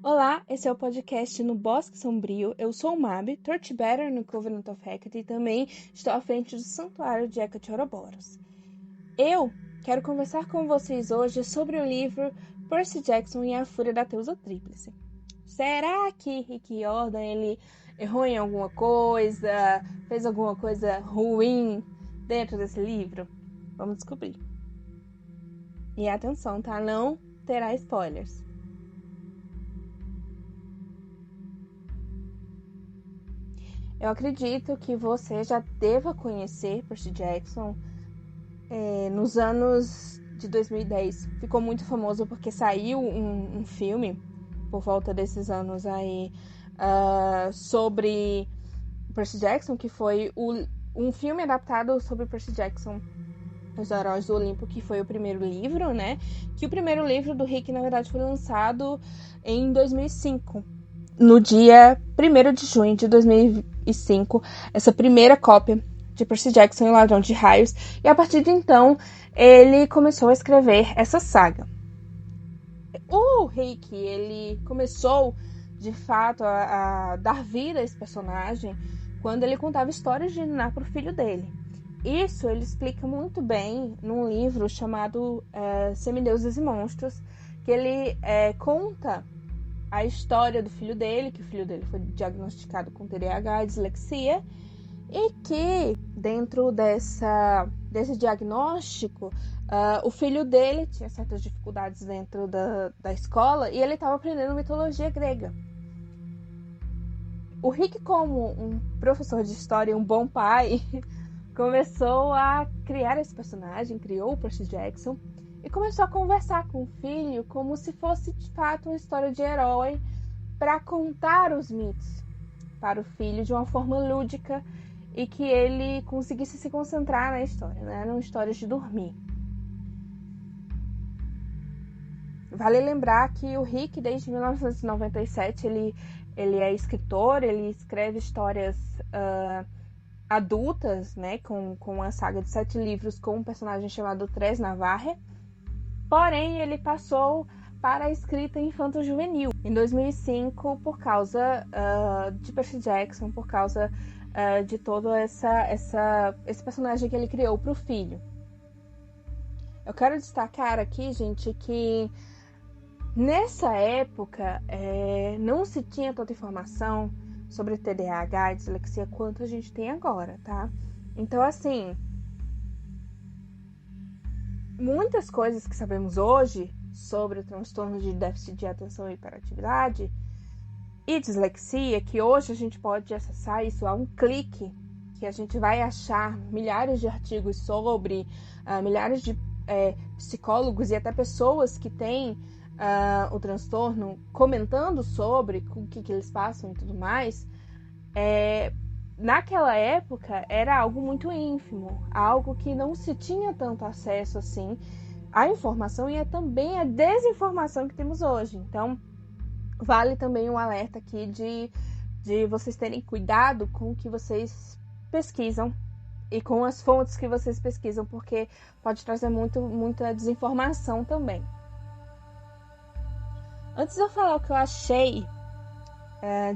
Olá, esse é o podcast No Bosque Sombrio. Eu sou o Mabi, Torchbearer no Covenant of Hecate e também estou à frente do Santuário de Hecate Ouroboros. Eu quero conversar com vocês hoje sobre o livro Percy Jackson e a Fúria da Deusa Tríplice. Será que Rick Riordan ele errou em alguma coisa, fez alguma coisa ruim dentro desse livro? Vamos descobrir. E atenção, tá? Não terá spoilers. Eu acredito que você já deva conhecer Percy Jackson. Nos anos de 2010 ficou muito famoso porque saiu um filme por volta desses anos aí sobre Percy Jackson, que foi um filme adaptado sobre Percy Jackson, Os Heróis do Olimpo, que foi o primeiro livro, né? Que o primeiro livro do Rick, na verdade, foi lançado em 2005. No dia 1º de junho de 2005, essa primeira cópia de Percy Jackson e o Ladrão de Raios, e a partir de então ele começou a escrever essa saga. O Rick, ele começou de fato a dar vida a esse personagem quando ele contava histórias de Niná para o filho dele. Isso ele explica muito bem num livro chamado Semideuses e Monstros, que ele conta a história do filho dele, que o filho dele foi diagnosticado com TDAH e dislexia, e que dentro desse diagnóstico, o filho dele tinha certas dificuldades dentro da escola e ele estava aprendendo mitologia grega. O Rick, como um professor de história e um bom pai, começou a criar esse personagem, criou o Percy Jackson, e começou a conversar com o filho como se fosse de fato uma história de herói para contar os mitos para o filho de uma forma lúdica e que ele conseguisse se concentrar na história, né? Eram histórias de dormir. Vale lembrar que o Rick, desde 1997, ele é escritor, ele escreve histórias adultas, né? Com a saga de 7 livros com um personagem chamado Tres Navarre. Porém, ele passou para a escrita infanto-juvenil em 2005 por causa de Percy Jackson, por causa de todo esse personagem que ele criou para o filho. Eu quero destacar aqui, gente, que nessa época não se tinha tanta informação sobre TDAH e dislexia quanto a gente tem agora, tá? Então, assim, muitas coisas que sabemos hoje sobre o transtorno de déficit de atenção e hiperatividade e dislexia, que hoje a gente pode acessar isso a um clique, que a gente vai achar milhares de artigos sobre, milhares de psicólogos e até pessoas que têm o transtorno comentando sobre o que eles passam e tudo mais. Naquela época era algo muito ínfimo, algo que não se tinha tanto acesso assim à informação e também à desinformação que temos hoje. Então, vale também um alerta aqui de vocês terem cuidado com o que vocês pesquisam e com as fontes que vocês pesquisam, porque pode trazer muita desinformação também. Antes de eu falar o que eu achei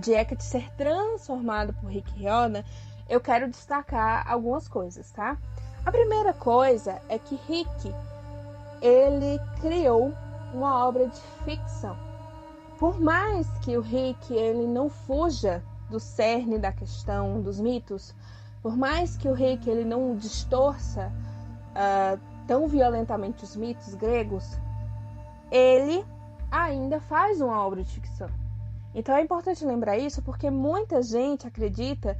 de Hecate ser transformado por Rick Riordan, eu quero destacar algumas coisas, tá? A primeira coisa é que Rick, ele criou uma obra de ficção. Por mais que o Rick ele não fuja do cerne da questão dos mitos, por mais que o Rick ele não distorça tão violentamente os mitos gregos, ele ainda faz uma obra de ficção. Então é importante lembrar isso porque muita gente acredita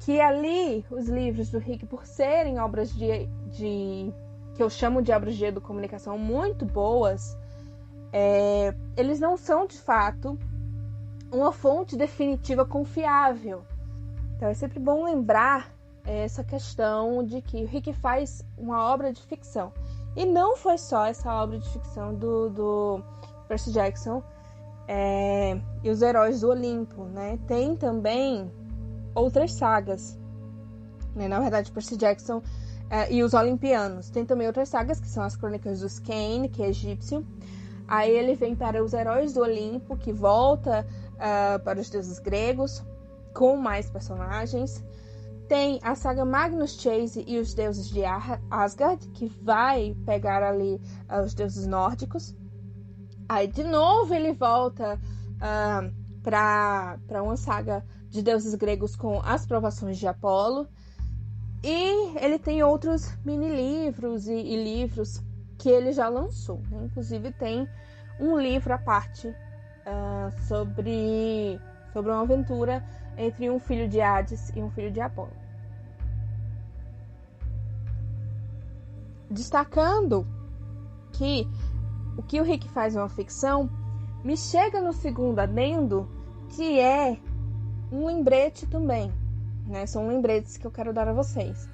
que ali os livros do Rick, por serem obras que eu chamo de obras de educomunicação muito boas, eles não são de fato uma fonte definitiva confiável. Então é sempre bom lembrar essa questão de que o Rick faz uma obra de ficção. E não foi só essa obra de ficção do Percy Jackson e os Heróis do Olimpo, né? Tem também outras sagas, né? Na verdade, Percy Jackson e os Olimpianos. Tem também outras sagas, que são as Crônicas dos Kane, que é egípcio, Aí ele vem para os heróis do Olimpo, que volta para os deuses gregos, com mais personagens. Tem a saga Magnus Chase e os deuses de Asgard, que vai pegar ali os deuses nórdicos. Aí de novo ele volta para uma saga de deuses gregos com as provações de Apolo. E ele tem outros mini-livros e livros que ele já lançou, né? Inclusive tem um livro à parte sobre uma aventura entre um filho de Hades e um filho de Apolo. Destacando que o que o Rick faz é uma ficção, me chega no segundo adendo, que é um lembrete também, né? São lembretes que eu quero dar a vocês.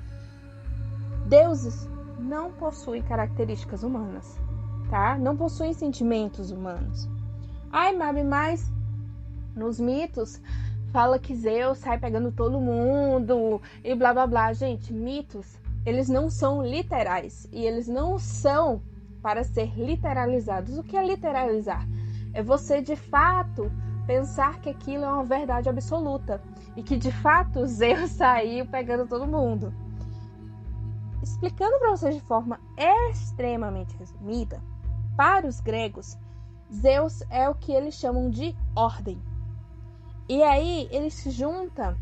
Deuses não possuem características humanas, tá? Não possuem sentimentos humanos. Ai, Mabi, mas nos mitos fala que Zeus sai pegando todo mundo e blá blá blá. Gente, mitos, eles não são literais e eles não são para ser literalizados. O que é literalizar? É você de fato pensar que aquilo é uma verdade absoluta e que de fato Zeus saiu pegando todo mundo. Explicando para vocês de forma extremamente resumida, para os gregos, Zeus é o que eles chamam de ordem. E aí ele se junta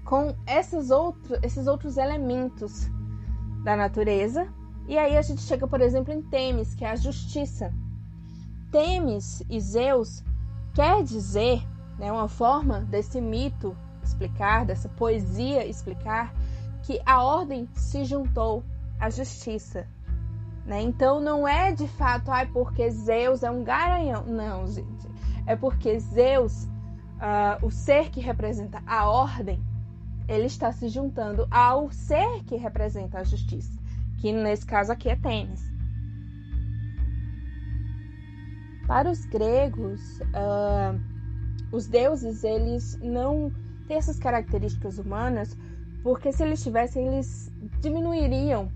com esses outros elementos da natureza. E aí a gente chega, por exemplo, em Temis, que é a justiça. Temis e Zeus quer dizer, né, uma forma desse mito explicar, dessa poesia explicar, que a ordem se juntou à justiça, né? Então não é de fato porque Zeus é um garanhão. Não, gente. É porque Zeus, o ser que representa a ordem, ele está se juntando ao ser que representa a justiça, que nesse caso aqui é Temis. Para os gregos, os deuses, eles não têm essas características humanas, porque se eles tivessem, eles diminuiriam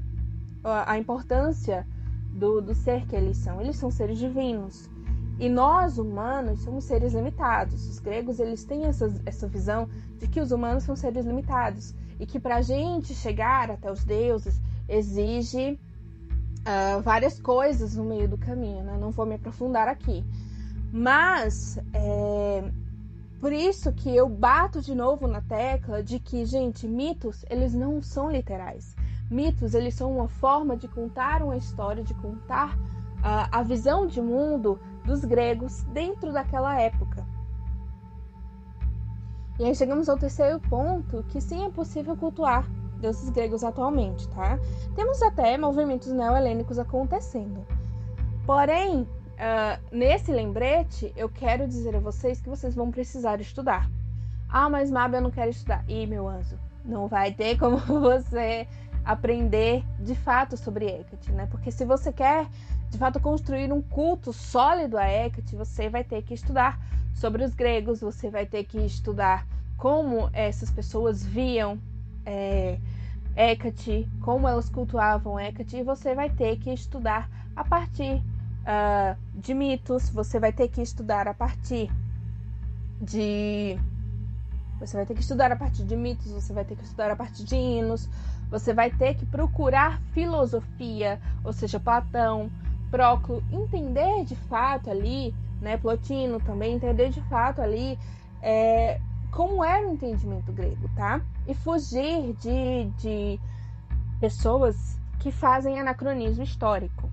a importância do ser que eles são. Eles são seres divinos. E nós, humanos, somos seres limitados. Os gregos, eles têm essa visão de que os humanos são seres limitados. E que para a gente chegar até os deuses, exige várias coisas no meio do caminho, né? Não vou me aprofundar aqui. Mas, por isso que eu bato de novo na tecla de que, gente, mitos, eles não são literais. Mitos, eles são uma forma de contar uma história, de contar a visão de mundo dos gregos dentro daquela época. E aí chegamos ao terceiro ponto, que sim, é possível cultuar deuses gregos atualmente, tá? Temos até movimentos neo-helênicos acontecendo. Porém, nesse lembrete, eu quero dizer a vocês que vocês vão precisar estudar. Ah, mas Mabi, eu não quero estudar. Ih, meu anjo, não vai ter como você aprender de fato sobre Hecate, né? Porque se você quer, de fato, construir um culto sólido a Hecate, você vai ter que estudar sobre os gregos, você vai ter que estudar como essas pessoas viam Hecate, como elas cultuavam Hecate, e você vai ter que estudar a partir de mitos, você vai ter que estudar a partir de mitos, você vai ter que estudar a partir de hinos, você vai ter que procurar filosofia, ou seja, Platão, Próclo, entender de fato ali, né, Plotino também, entender de fato ali como era o entendimento grego, tá? E fugir de pessoas que fazem anacronismo histórico.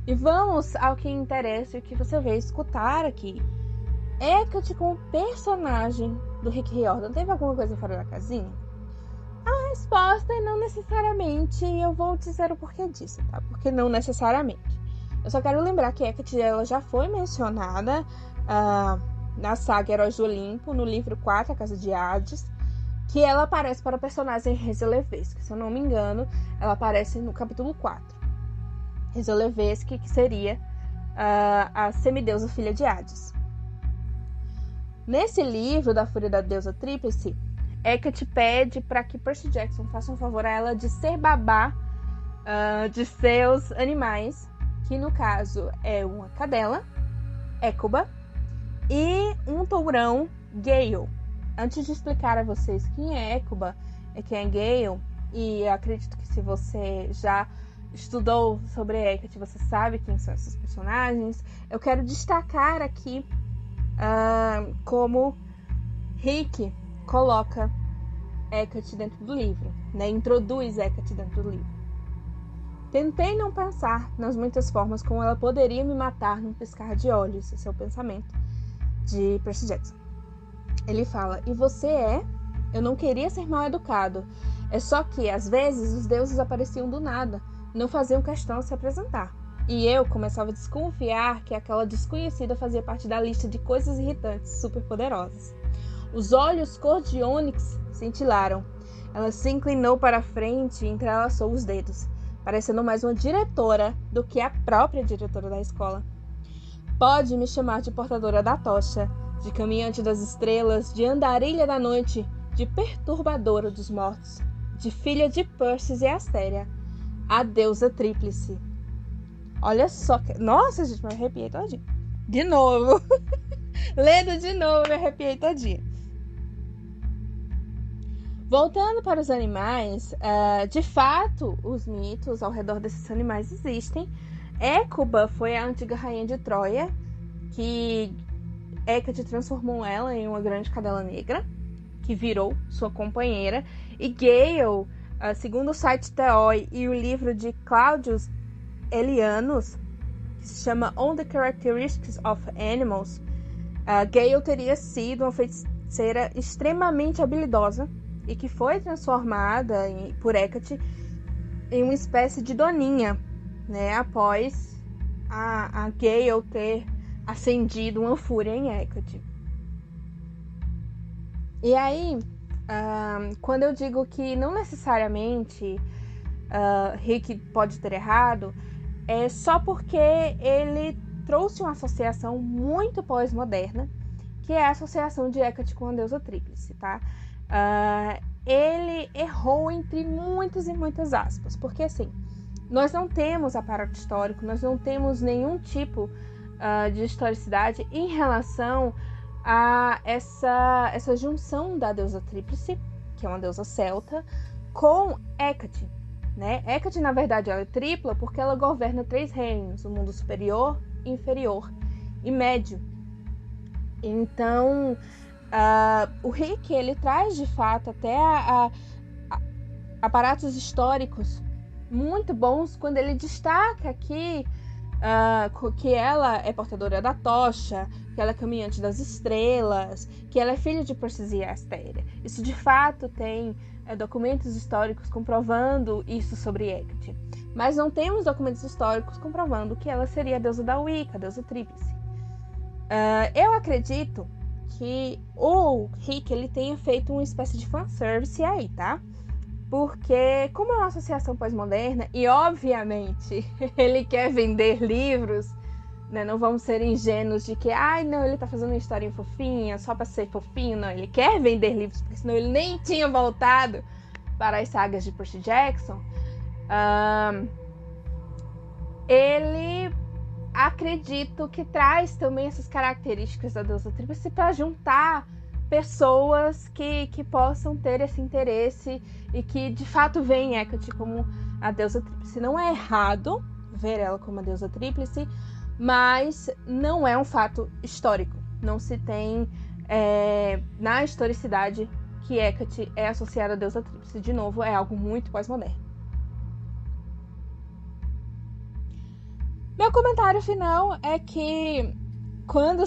E vamos ao que interessa e o que você veio escutar aqui. Hecate como personagem do Rick Riordan teve alguma coisa fora da casinha? A resposta é não necessariamente, e eu vou dizer o porquê disso, tá? Porque não necessariamente. Eu só quero lembrar que Hecate, ela já foi mencionada na saga Heróis do Olimpo, no livro 4, A Casa de Hades, que ela aparece para o personagem Hesselevesque. Se eu não me engano, ela aparece no capítulo 4. Hesselevesque, que seria a semideusa filha de Hades. Nesse livro da Fúria da Deusa Tríplice, Hecate pede para que Percy Jackson faça um favor a ela de ser babá de seus animais, que no caso é uma cadela, Écuba, e um tourão, Gale. Antes de explicar a vocês quem é Écuba e quem é Gale, e eu acredito que se você já estudou sobre Hecate, você sabe quem são esses personagens, eu quero destacar aqui como Rick coloca Hecate dentro do livro, né? Introduz Hecate dentro do livro. Tentei não pensar nas muitas formas como ela poderia me matar num piscar de olhos. Esse é o pensamento de Percy Jackson. Ele fala, e você é? Eu não queria ser mal educado. É só que, às vezes, os deuses apareciam do nada. Não faziam questão de se apresentar. E eu começava a desconfiar que aquela desconhecida fazia parte da lista de coisas irritantes superpoderosas. Os olhos cor de ônix cintilaram. Ela se inclinou para a frente e entrelaçou os dedos, parecendo mais uma diretora do que a própria diretora da escola. Pode me chamar de portadora da tocha, de caminhante das estrelas, de andarilha da noite, de perturbadora dos mortos, de filha de Perseus e Astéria, a deusa tríplice. Olha só que... Nossa, gente, me arrepiei todinha. De novo. Lendo de novo, me arrepiei todinha. Voltando para os animais, de fato, os mitos ao redor desses animais existem. Écuba foi a antiga rainha de Troia, que Hecate transformou ela em uma grande cadela negra, que virou sua companheira. E Gale, segundo o site Theoi e o livro de Claudius Elianus, que se chama On the Characteristics of Animals, Gale teria sido uma feiticeira extremamente habilidosa e que foi transformada por Hecate em uma espécie de doninha, né, após a Gale ter acendido uma fúria em Hecate. E aí, quando eu digo que não necessariamente Rick pode ter errado, é só porque ele trouxe uma associação muito pós-moderna, que é a associação de Hecate com a deusa tríplice, tá? Ele errou entre muitas e muitas aspas, porque assim, nós não temos aparato histórico, nós não temos nenhum tipo de historicidade em relação a essa junção da deusa tríplice, que é uma deusa celta, com Hecate, né? Hecate, na verdade, ela é tripla porque ela governa 3 reinos, o mundo superior, inferior e médio. Então, o Rick, ele traz, de fato, até aparatos históricos muito bons quando ele destaca que ela é portadora da tocha, que ela é caminhante das estrelas, que ela é filha de Perseus e Astéria. Isso, de fato, tem documentos históricos comprovando isso sobre Hecate. Mas não temos documentos históricos comprovando que ela seria a deusa da Wicca, a deusa tríplice. Eu acredito que o Rick, ele tenha feito uma espécie de fanservice aí, tá? Porque, como é uma associação pós-moderna, e obviamente ele quer vender livros, né? Não vamos ser ingênuos de que, não, ele tá fazendo uma historinha fofinha, só pra ser fofinho, não. Ele quer vender livros, porque senão ele nem tinha voltado para as sagas de Percy Jackson. Ele, acredito que traz também essas características da deusa tríplice para juntar pessoas que possam ter esse interesse e que de fato veem Hecate como a deusa tríplice. Não é errado ver ela como a deusa tríplice, mas não é um fato histórico. Não se tem na historicidade que Hecate é associada à deusa tríplice. De novo, é algo muito pós-moderno. Meu comentário final é que quando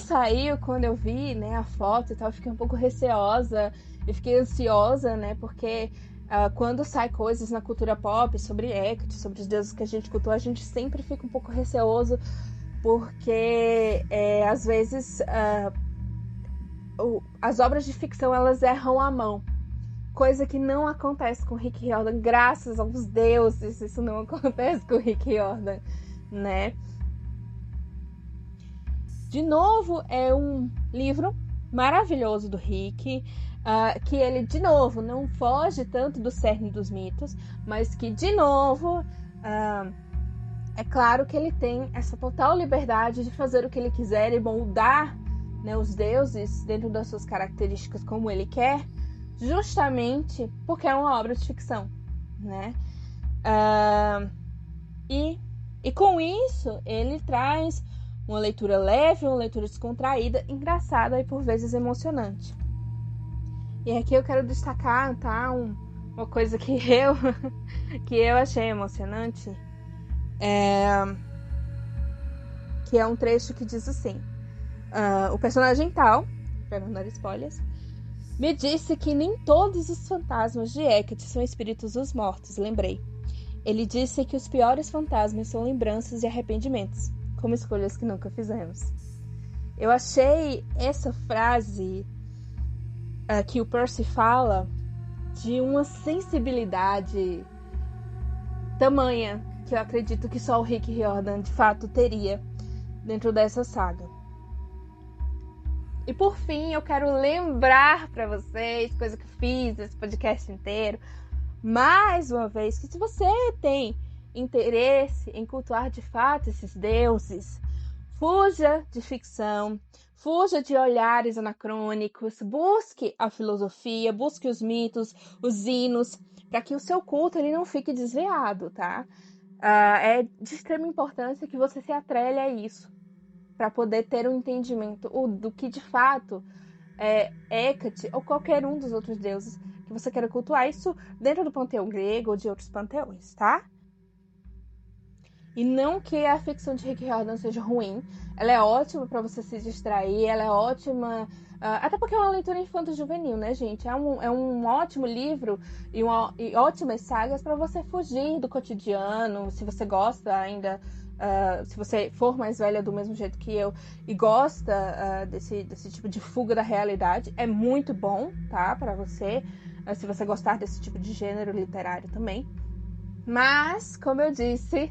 eu vi, né, a foto e tal, eu fiquei um pouco receosa, eu fiquei ansiosa, né, porque quando sai coisas na cultura pop sobre Hecate, sobre os deuses que a gente cultua, a gente sempre fica um pouco receoso, porque às vezes as obras de ficção, elas erram a mão, coisa que não acontece com Rick Riordan, graças aos deuses, isso não acontece com Rick Riordan, né? De novo, é um livro maravilhoso do Rick, que ele, de novo, não foge tanto do cerne dos mitos, mas que, de novo, É claro que ele tem essa total liberdade de fazer o que ele quiser e moldar, né, os deuses dentro das suas características como ele quer, justamente porque é uma obra de ficção, né? E com isso ele traz uma leitura leve, uma leitura descontraída, engraçada e por vezes emocionante. E aqui eu quero destacar, tá, uma coisa que eu achei emocionante, que é um trecho que diz assim: o personagem tal, para não dar spoilers, me disse que nem todos os fantasmas de Hecate são espíritos dos mortos, lembrei. Ele disse que os piores fantasmas são lembranças e arrependimentos, como escolhas que nunca fizemos. Eu achei essa frase que o Percy fala de uma sensibilidade tamanha que eu acredito que só o Rick Riordan de fato teria dentro dessa saga. E por fim, eu quero lembrar para vocês, coisa que eu fiz esse podcast inteiro, mais uma vez, que se você tem interesse em cultuar de fato esses deuses, fuja de ficção, fuja de olhares anacrônicos, busque a filosofia, busque os mitos, os hinos, para que o seu culto ele não fique desviado, tá? É de extrema importância que você se atrelhe a isso, para poder ter um entendimento do que de fato é Hecate ou qualquer um dos outros deuses que você queira cultuar, isso dentro do panteão grego ou de outros panteões, tá? E não que a ficção de Rick Riordan seja ruim, ela é ótima para você se distrair, ela é ótima, até porque é uma leitura infanto-juvenil, né, gente? É um ótimo livro e ótimas sagas para você fugir do cotidiano, se você gosta ainda. Se você for mais velha do mesmo jeito que eu e gosta desse tipo de fuga da realidade, é muito bom, tá? Para você, se você gostar desse tipo de gênero literário também. Mas, como eu disse,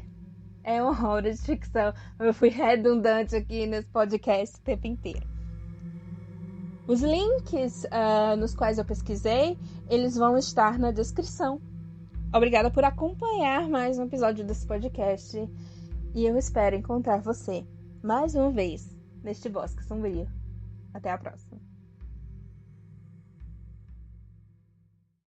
é uma obra de ficção. Eu fui redundante aqui nesse podcast o tempo inteiro. Os links nos quais eu pesquisei, eles vão estar na descrição. Obrigada por acompanhar mais um episódio desse podcast. E eu espero encontrar você, mais uma vez, neste bosque sombrio. Até a próxima.